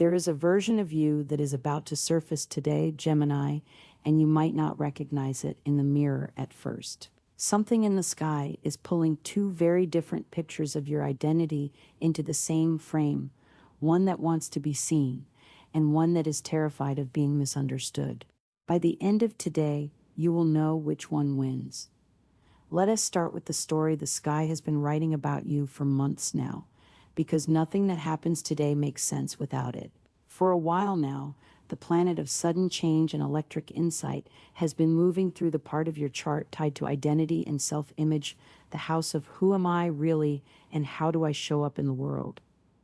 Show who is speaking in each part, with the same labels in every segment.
Speaker 1: There is a version of you that is about to surface today, Gemini, and you might not recognize it in the mirror at first. Something in the sky is pulling two very different pictures of your identity into the same frame, one that wants to be seen, and one that is terrified of being misunderstood. By the end of today, you will know which one wins. Let us start with the story the sky has been writing about you for months now, because nothing that happens today makes sense without it. For a while now, the planet of sudden change and electric insight has been moving through the part of your chart tied to identity and self-image, the house of who am I really and how do I show up in the world.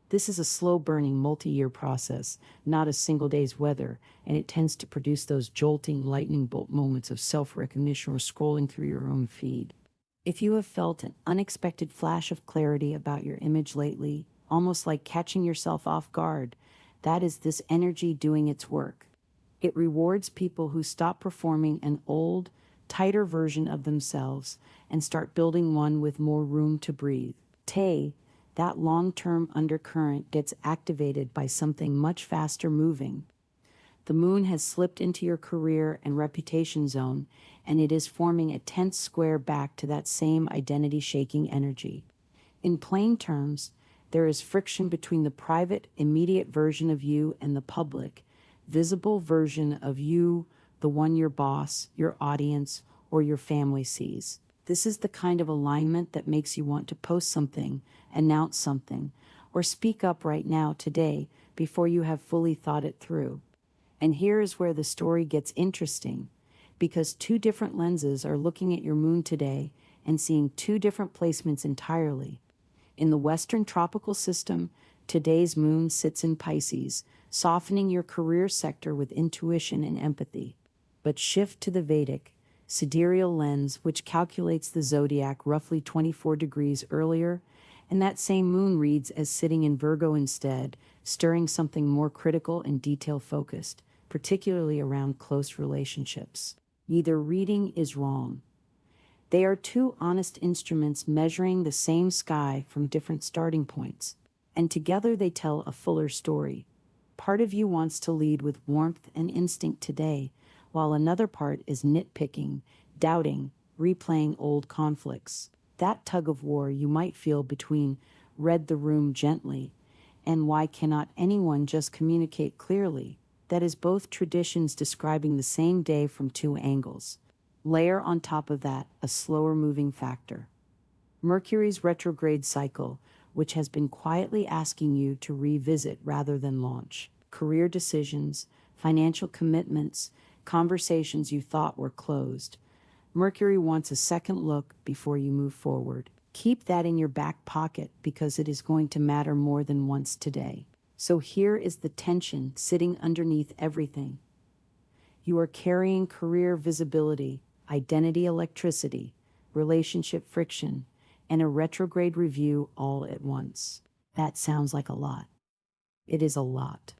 Speaker 1: This is a slow-burning, multi-year process, not a single day's weather, and it tends to produce those jolting, lightning bolt moments of self-recognition or scrolling through your own feed. If you have felt an unexpected flash of clarity about your image lately, almost like catching yourself off guard, that is this energy doing its work. It rewards people who stop performing an old, tighter version of themselves and start building one with more room to breathe. That long-term undercurrent gets activated by something much faster moving. The moon has slipped into your career and reputation zone, and it is forming a tense square back to that same identity-shaking energy. In plain terms, there is friction between the private, immediate version of you and the public, visible version of you, the one your boss, your audience, or your family sees. This is the kind of alignment that makes you want to post something, announce something, or speak up right now today before you have fully thought it through. And here is where the story gets interesting, because two different lenses are looking at your moon today and seeing two different placements entirely. In the Western tropical system, today's moon sits in Pisces, softening your career sector with intuition and empathy. But shift to the Vedic, sidereal lens, which calculates the zodiac roughly 24 degrees earlier, and that same moon reads as sitting in Virgo instead, stirring something more critical and detail-focused, particularly around close relationships. Neither reading is wrong. They are two honest instruments measuring the same sky from different starting points, and together they tell a fuller story. Part of you wants to lead with warmth and instinct today, while another part is nitpicking, doubting, replaying old conflicts. That tug of war you might feel between read the room gently and why cannot anyone just communicate clearly, that is both traditions describing the same day from two angles. Layer on top of that a slower moving factor. Mercury's retrograde cycle, which has been quietly asking you to revisit rather than launch. Career decisions, financial commitments, conversations you thought were closed. Mercury wants a second look before you move forward. Keep that in your back pocket because it is going to matter more than once today. So here is the tension sitting underneath everything. You are carrying career visibility, identity electricity, relationship friction, and a retrograde review all at once. That sounds like a lot. It is a lot.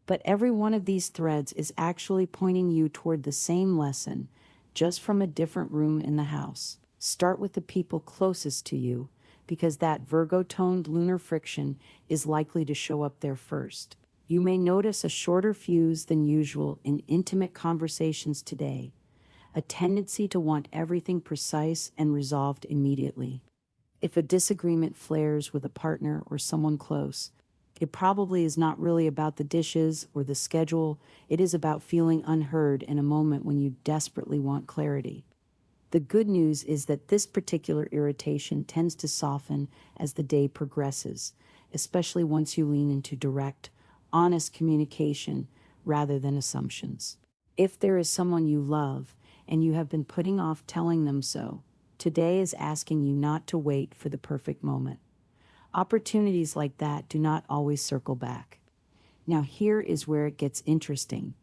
Speaker 1: But every one of these threads is actually pointing you toward the same lesson, just from a different room in the house. Start with the people closest to you, because that Virgo-toned lunar friction is likely to show up there first. You may notice a shorter fuse than usual in intimate conversations today, a tendency to want everything precise and resolved immediately. If a disagreement flares with a partner or someone close, it probably is not really about the dishes or the schedule. It is about feeling unheard in a moment when you desperately want clarity. The good news is that this particular irritation tends to soften as the day progresses, especially once you lean into direct, honest communication rather than assumptions. If there is someone you love and you have been putting off telling them so, today is asking you not to wait for the perfect moment. Opportunities like that do not always circle back. Now here is where it gets interesting,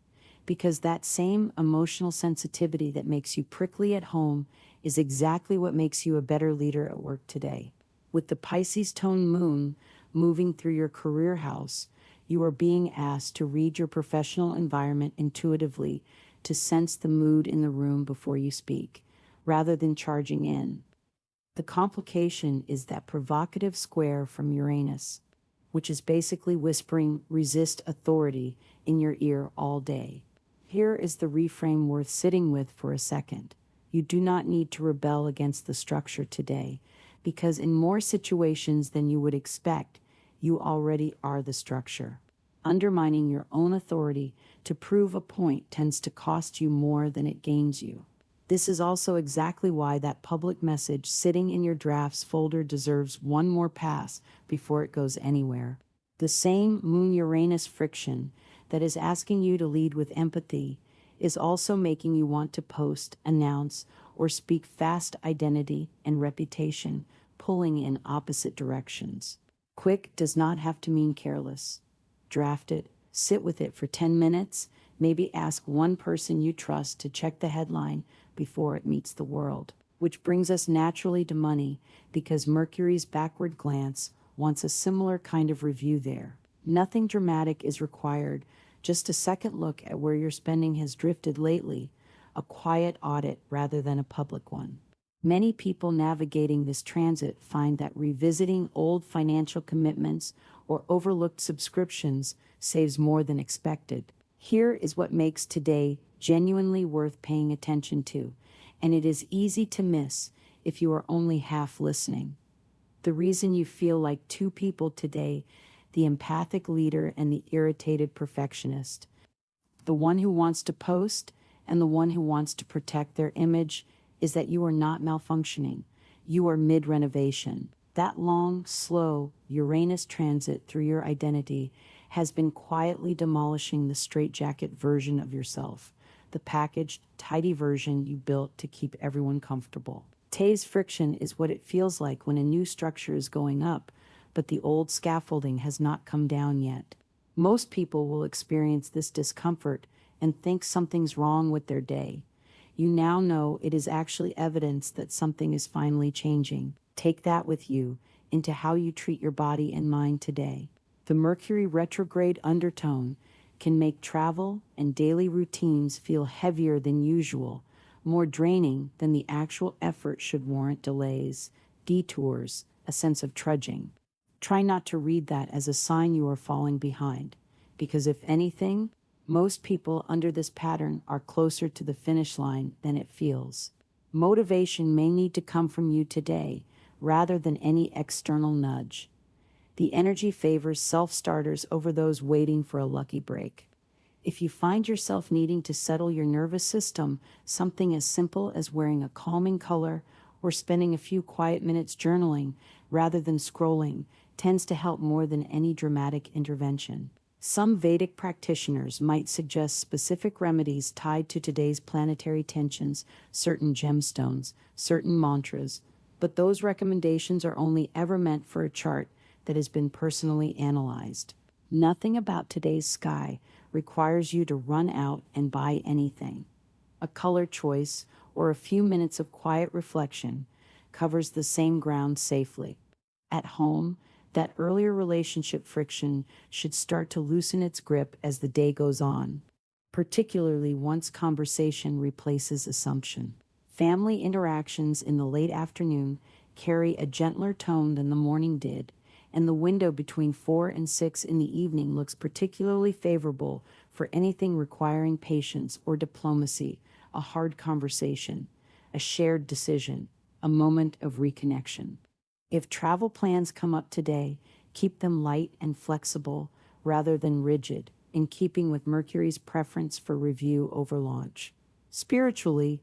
Speaker 1: because that same emotional sensitivity that makes you prickly at home is exactly what makes you a better leader at work today. With the Pisces-toned moon moving through your career house, you are being asked to read your professional environment intuitively, to sense the mood in the room before you speak, rather than charging in. The complication is that provocative square from Uranus. which is basically whispering resist authority in your ear all day. Here is the reframe worth sitting with for a second. You do not need to rebel against the structure today, because in more situations than you would expect, you already are the structure. Undermining your own authority to prove a point tends to cost you more than it gains you. This is also exactly why that public message sitting in your drafts folder deserves one more pass before it goes anywhere. The same Moon-Uranus friction that is asking you to lead with empathy is also making you want to post, announce, or speak fast identity and reputation, pulling in opposite directions. Quick does not have to mean careless. Draft it, sit with it for 10 minutes, maybe ask one person you trust to check the headline before it meets the world. Which brings us naturally to money, because Mercury's backward glance wants a similar kind of review there. Nothing dramatic is required, just a second look at where your spending has drifted lately, a quiet audit rather than a public one. Many people navigating this transit find that revisiting old financial commitments or overlooked subscriptions saves more than expected. Here is what makes today genuinely worth paying attention to, and it is easy to miss if you are only half listening. The reason you feel like two people today, the empathic leader and the irritated perfectionist, the one who wants to post and the one who wants to protect their image, is that you are not malfunctioning. You are mid-renovation. That long, slow Uranus transit through your identity has been quietly demolishing the straitjacket version of yourself, the packaged, tidy version you built to keep everyone comfortable. Tay's friction is what it feels like when a new structure is going up, but the old scaffolding has not come down yet. Most people will experience this discomfort and think something's wrong with their day. You now know it is actually evidence that something is finally changing. Take that with you into how you treat your body and mind today. The Mercury retrograde undertone can make travel and daily routines feel heavier than usual, more draining than the actual effort should warrant delays, detours, a sense of trudging. Try not to read that as a sign you are falling behind, because if anything, most people under this pattern are closer to the finish line than it feels. Motivation may need to come from you today, rather than any external nudge. The energy favors self-starters over those waiting for a lucky break. If you find yourself needing to settle your nervous system, something as simple as wearing a calming color or spending a few quiet minutes journaling rather than scrolling tends to help more than any dramatic intervention. Some Vedic practitioners might suggest specific remedies tied to today's planetary tensions, certain gemstones, certain mantras, but those recommendations are only ever meant for a chart that has been personally analyzed. Nothing about today's sky requires you to run out and buy anything. A color choice or a few minutes of quiet reflection covers the same ground safely. At home, that earlier relationship friction should start to loosen its grip as the day goes on, particularly once conversation replaces assumption. Family interactions in the late afternoon carry a gentler tone than the morning did, and the window between 4 and 6 in the evening looks particularly favorable for anything requiring patience or diplomacy, a hard conversation, a shared decision, a moment of reconnection. If travel plans come up today, keep them light and flexible rather than rigid, in keeping with Mercury's preference for review over launch. Spiritually,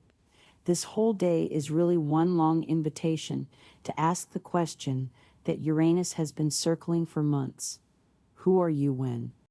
Speaker 1: this whole day is really one long invitation to ask the question that Uranus has been circling for months. Who are you when?